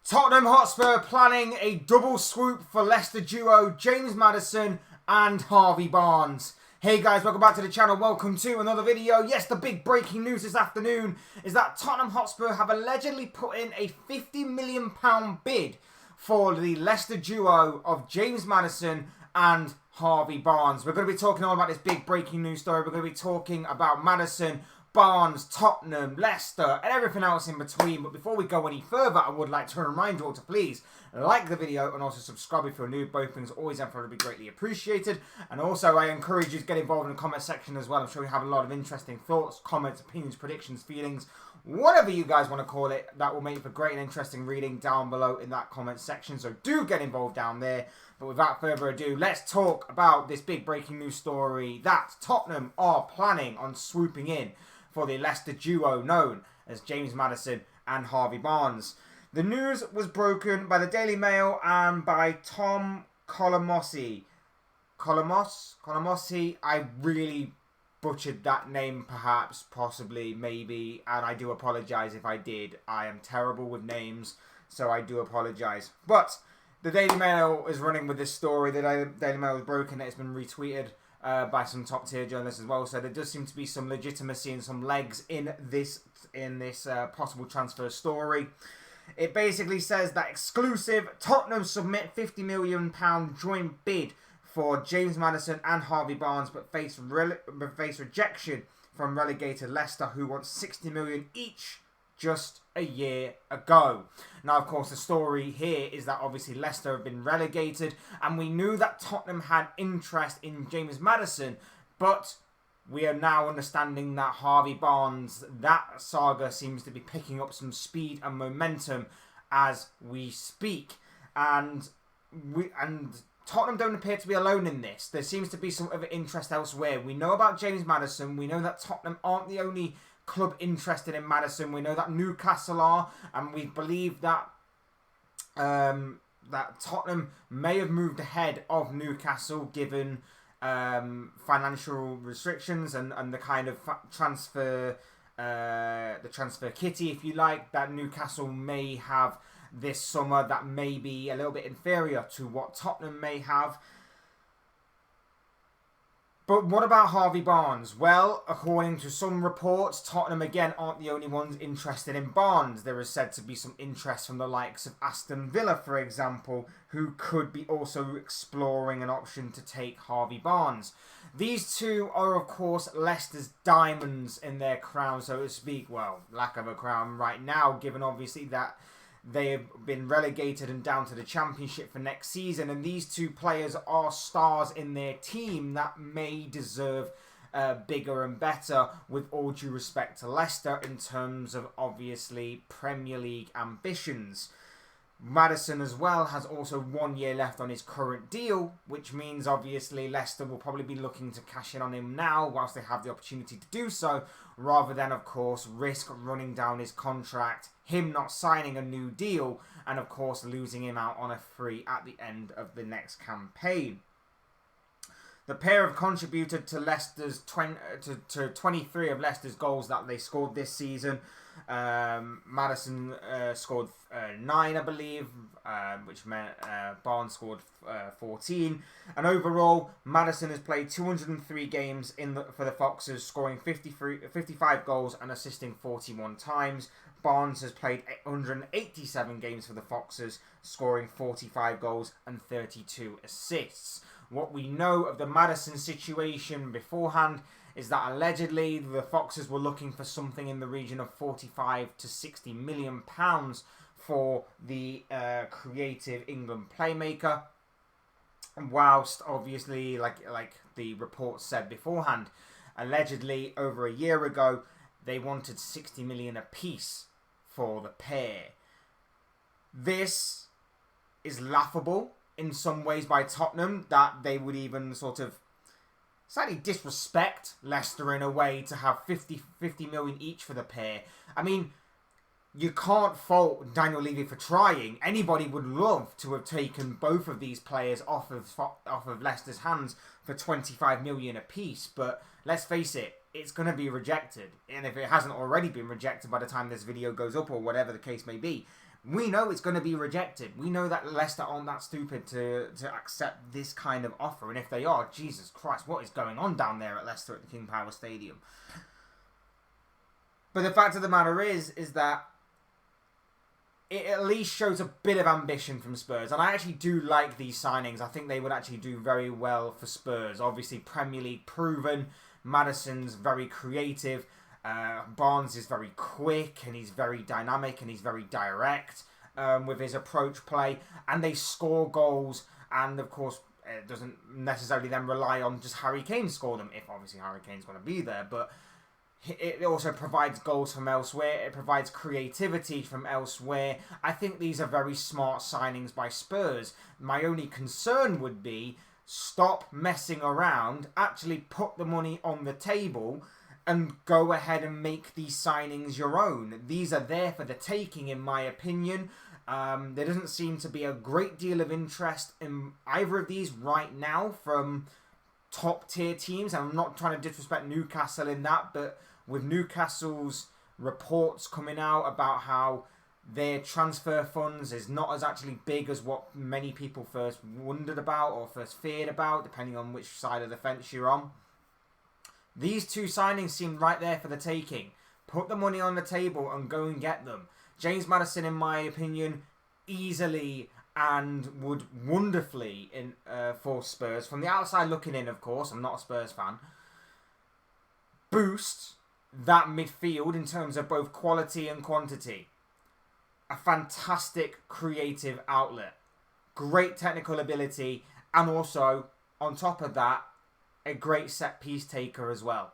Tottenham Hotspur planning a double swoop for Leicester duo James Maddison and Harvey Barnes. Hey guys, welcome back to the channel. Welcome to another video. Yes, the big breaking news this afternoon is that Tottenham Hotspur have allegedly put in a £50 million bid for the Leicester duo of James Maddison and Harvey Barnes. We're going to be talking all about this big breaking news story. We're going to be talking about Maddison, Barnes, Tottenham, Leicester, and everything else in between. But before we go any further, I would like to remind you all to please like the video and also subscribe if you're new. Both things always and forever be greatly appreciated. And also, I encourage you to get involved in the comment section as well. I'm sure you have a lot of interesting thoughts, comments, opinions, predictions, feelings, whatever you guys want to call it. That will make for great and interesting reading down below in that comment section. So do get involved down there. But without further ado, let's talk about this big breaking news story that Tottenham are planning on swooping in for the Leicester duo known as James Maddison and Harvey Barnes. The news was broken by the Daily Mail and by Tom Colomossi. Colomossi, I really butchered that name, perhaps, possibly, maybe, and I do apologise if I did. I am terrible with names, so I do apologise. But the Daily Mail is running with this story. The Daily Mail is broken. It's been retweeted by some top tier journalists as well. So there does seem to be some legitimacy and some legs in this possible transfer story. It basically says that exclusive Tottenham submit £50 million joint bid for James Maddison and Harvey Barnes, but face rejection from relegated Leicester, who want £60 million each just a year ago. Now, of course, the story here is that obviously Leicester have been relegated, and we knew that Tottenham had interest in James Maddison, but we are now understanding that Harvey Barnes, that saga seems to be picking up some speed and momentum as we speak. And Tottenham don't appear to be alone in this. There seems to be some other interest elsewhere. We know about James Maddison. We know that Tottenham aren't the only club interested in Maddison. We know that Newcastle are, and we believe that that Tottenham may have moved ahead of Newcastle given financial restrictions and the kind of transfer kitty, if you like, that Newcastle may have this summer that may be a little bit inferior to what Tottenham may have. But what about Harvey Barnes? Well, according to some reports, Tottenham again aren't the only ones interested in Barnes. There is said to be some interest from the likes of Aston Villa, for example, who could be also exploring an option to take Harvey Barnes. These two are, of course, Leicester's diamonds in their crown, so to speak. Well, lack of a crown right now, given obviously that they have been relegated and down to the Championship for next season. And these two players are stars in their team that may deserve bigger and better, with all due respect to Leicester in terms of obviously Premier League ambitions. Maddison as well has also 1 year left on his current deal, which means obviously Leicester will probably be looking to cash in on him now whilst they have the opportunity to do so, rather than of course risk running down his contract, him not signing a new deal, and of course losing him out on a free at the end of the next campaign. The pair have contributed to Leicester's 23 of Leicester's goals that they scored this season. Maddison scored 9, I believe, which meant Barnes scored 14. And overall, Maddison has played 203 games for the Foxes, scoring 55 goals and assisting 41 times. Barnes has played 187 games for the Foxes, scoring 45 goals and 32 assists. What we know of the Maddison situation beforehand is that allegedly the Foxes were looking for something in the region of 45 to 60 million pounds for the creative England playmaker, whilst obviously, like the report said beforehand, allegedly over a year ago they wanted 60 million apiece for the pair. This is laughable in some ways by Tottenham, that they would even sort of slightly disrespect Leicester in a way to have 50 million each for the pair. I mean, you can't fault Daniel Levy for trying. Anybody would love to have taken both of these players off of Leicester's hands for 25 million apiece, but let's face it, it's going to be rejected. And if it hasn't already been rejected by the time this video goes up or whatever the case may be, we know it's going to be rejected. We know that Leicester aren't that stupid to accept this kind of offer. And if they are, Jesus Christ, what is going on down there at Leicester at the King Power Stadium? But the fact of the matter is that it at least shows a bit of ambition from Spurs. And I actually do like these signings. I think they would actually do very well for Spurs. Obviously, Premier League proven. Maddison's very creative. Barnes is very quick and he's very dynamic and he's very direct with his approach play. And they score goals. And, of course, it doesn't necessarily then rely on just Harry Kane score them, if obviously Harry Kane's going to be there. But it also provides goals from elsewhere. It provides creativity from elsewhere. I think these are very smart signings by Spurs. My only concern would be stop messing around, actually put the money on the table and go ahead and make these signings your own. These are there for the taking, in my opinion. There doesn't seem to be a great deal of interest in either of these right now from top tier teams. And I'm not trying to disrespect Newcastle in that, but with Newcastle's reports coming out about how their transfer funds is not as actually big as what many people first wondered about or first feared about, depending on which side of the fence you're on. These two signings seem right there for the taking. Put the money on the table and go and get them. James Maddison, in my opinion, easily and would wonderfully for Spurs. From the outside looking in, of course, I'm not a Spurs fan. Boost that midfield in terms of both quality and quantity. A fantastic creative outlet. Great technical ability. And also, on top of that, a great set-piece taker as well.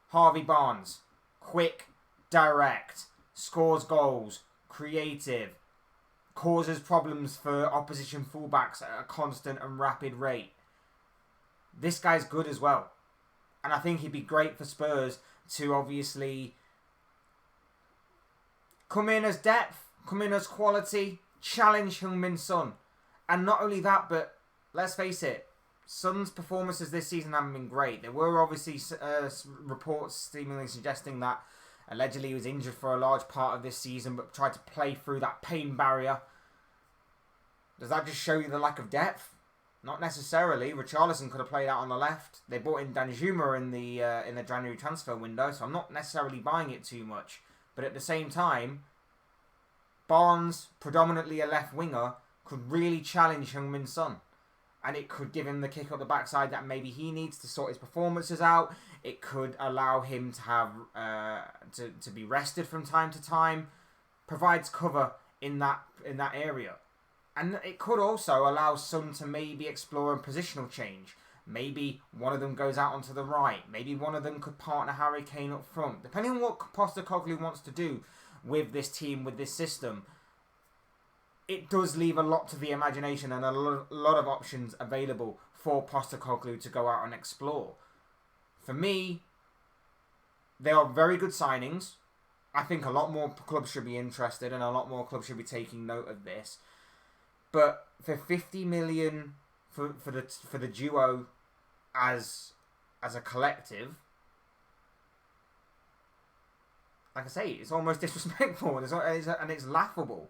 Harvey Barnes. Quick, direct, scores goals, creative, causes problems for opposition fullbacks at a constant and rapid rate. This guy's good as well. And I think he'd be great for Spurs to obviously come in as depth, come in as quality, challenge Heung-min Son. And not only that, but let's face it, Son's performances this season haven't been great. There were obviously reports seemingly suggesting that allegedly he was injured for a large part of this season, but tried to play through that pain barrier. Does that just show you the lack of depth? Not necessarily. Richarlison could have played out on the left. They brought in Danjuma in the January transfer window, so I'm not necessarily buying it too much. But at the same time, Barnes, predominantly a left winger, could really challenge Heung-min Son. And it could give him the kick up the backside that maybe he needs to sort his performances out. It could allow him to have to be rested from time to time. Provides cover in that area. And it could also allow Son to maybe explore a positional change. Maybe one of them goes out onto the right. Maybe one of them could partner Harry Kane up front. Depending on what Postecoglou wants to do with this team, with this system, it does leave a lot to the imagination and a lot of options available for Postecoglou to go out and explore. For me, they are very good signings. I think a lot more clubs should be interested and a lot more clubs should be taking note of this. But for 50 million for the duo as a collective, like I say, it's almost disrespectful and it's laughable.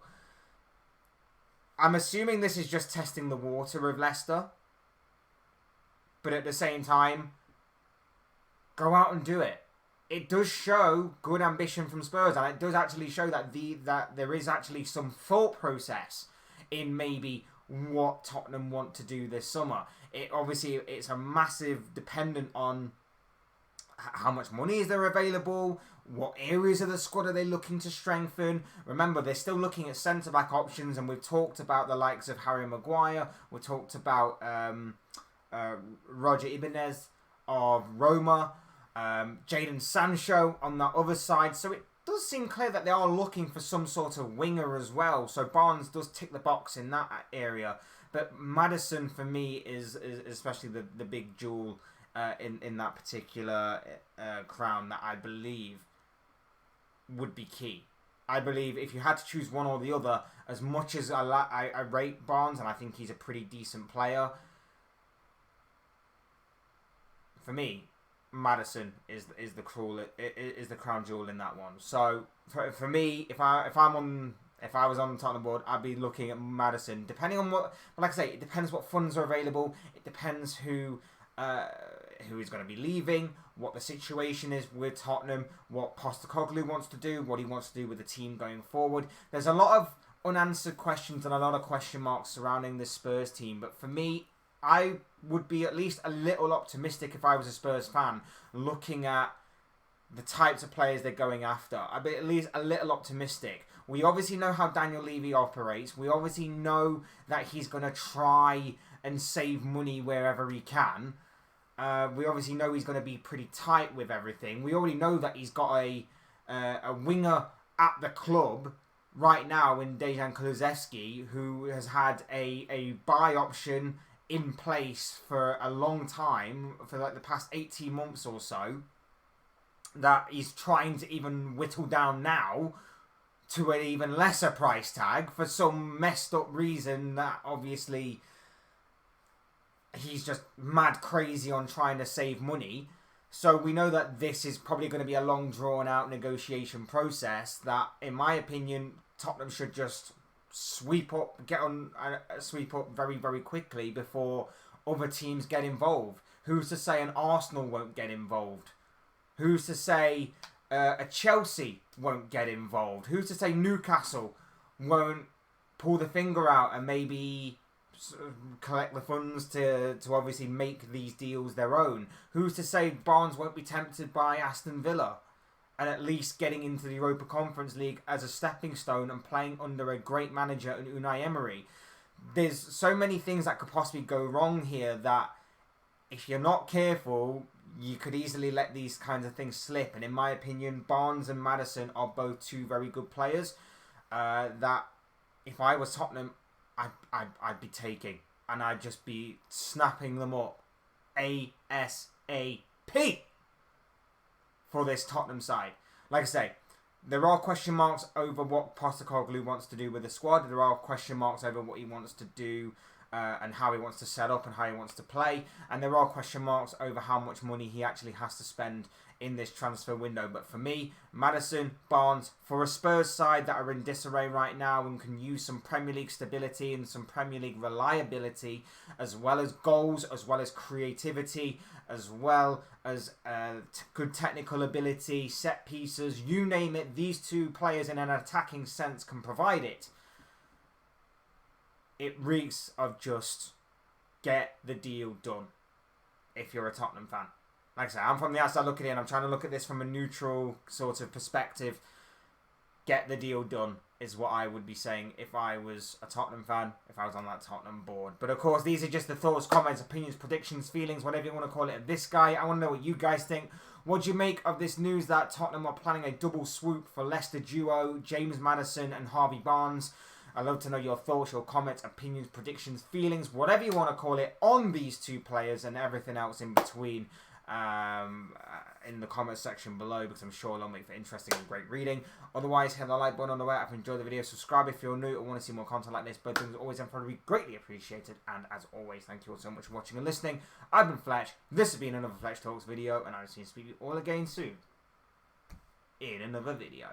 I'm assuming this is just testing the water with Leicester. But at the same time, go out and do it. It does show good ambition from Spurs, and it does actually show that there is actually some thought process in maybe what Tottenham want to do this summer. It's a massive dependent on how much money is there available, what areas of the squad are they looking to strengthen. Remember, they're still looking at centre-back options, and we've talked about the likes of Harry Maguire. We've talked about Roger Ibanez of Roma, Jadon Sancho on the other side. So it does seem clear that they are looking for some sort of winger as well. So Barnes does tick the box in that area. But Maddison, for me, is especially the big jewel in that particular crown that I believe would be key. I believe if you had to choose one or the other, as much as I rate Barnes and I think he's a pretty decent player, for me, Maddison is the crown jewel in that one. So for me, if I'm on If I was on the Tottenham board, I'd be looking at Maddison. Depending on what, like I say, it depends what funds are available. It depends who is going to be leaving, what the situation is with Tottenham, what Postecoglou wants to do, what he wants to do with the team going forward. There's a lot of unanswered questions and a lot of question marks surrounding this Spurs team. But for me, I would be at least a little optimistic if I was a Spurs fan, looking at the types of players they're going after. I'd be at least a little optimistic. We obviously know how Daniel Levy operates. We obviously know that he's going to try and save money wherever he can. We obviously know he's going to be pretty tight with everything. We already know that he's got a winger at the club right now in Dejan Kulusevski, who has had a buy option in place for a long time, for like the past 18 months or so, that he's trying to even whittle down now to an even lesser price tag for some messed up reason that obviously he's just mad crazy on trying to save money. So we know that this is probably going to be a long drawn out negotiation process that, in my opinion, Tottenham should just sweep up very, very quickly before other teams get involved. Who's to say an Arsenal won't get involved? Who's to say a Chelsea won't get involved? Who's to say Newcastle won't pull the finger out and maybe collect the funds to obviously make these deals their own? Who's to say Barnes won't be tempted by Aston Villa and at least getting into the Europa Conference League as a stepping stone and playing under a great manager in Unai Emery? There's so many things that could possibly go wrong here that if you're not careful, you could easily let these kinds of things slip. And in my opinion, Barnes and Maddison are both two very good players that if I was Tottenham, I'd be taking, and I'd just be snapping them up ASAP for this Tottenham side. Like I say, there are question marks over what Postecoglou wants to do with the squad. There are question marks over what he wants to do and how he wants to set up and how he wants to play. And there are question marks over how much money he actually has to spend in this transfer window. But for me, Maddison, Barnes, for a Spurs side that are in disarray right now and can use some Premier League stability and some Premier League reliability, as well as goals, as well as creativity, as well as good technical ability, set pieces, you name it, these two players in an attacking sense can provide it. It reeks of just get the deal done if you're a Tottenham fan. Like I said, I'm from the outside looking in. I'm trying to look at this from a neutral sort of perspective. Get the deal done is what I would be saying if I was a Tottenham fan, if I was on that Tottenham board. But of course, these are just the thoughts, comments, opinions, predictions, feelings, whatever you want to call it, of this guy. I want to know what you guys think. What do you make of this news that Tottenham are planning a double swoop for Leicester duo, James Maddison and Harvey Barnes? I'd love to know your thoughts, your comments, opinions, predictions, feelings, whatever you want to call it, on these two players and everything else in between in the comments section below, because I'm sure it'll make for interesting and great reading. Otherwise, hit the like button on the way up if you enjoyed the video. Subscribe if you're new or want to see more content like this. Both things are always and probably greatly appreciated. And as always, thank you all so much for watching and listening. I've been Fletch. This has been another Fletch Talks video, and I'll see you all again soon in another video.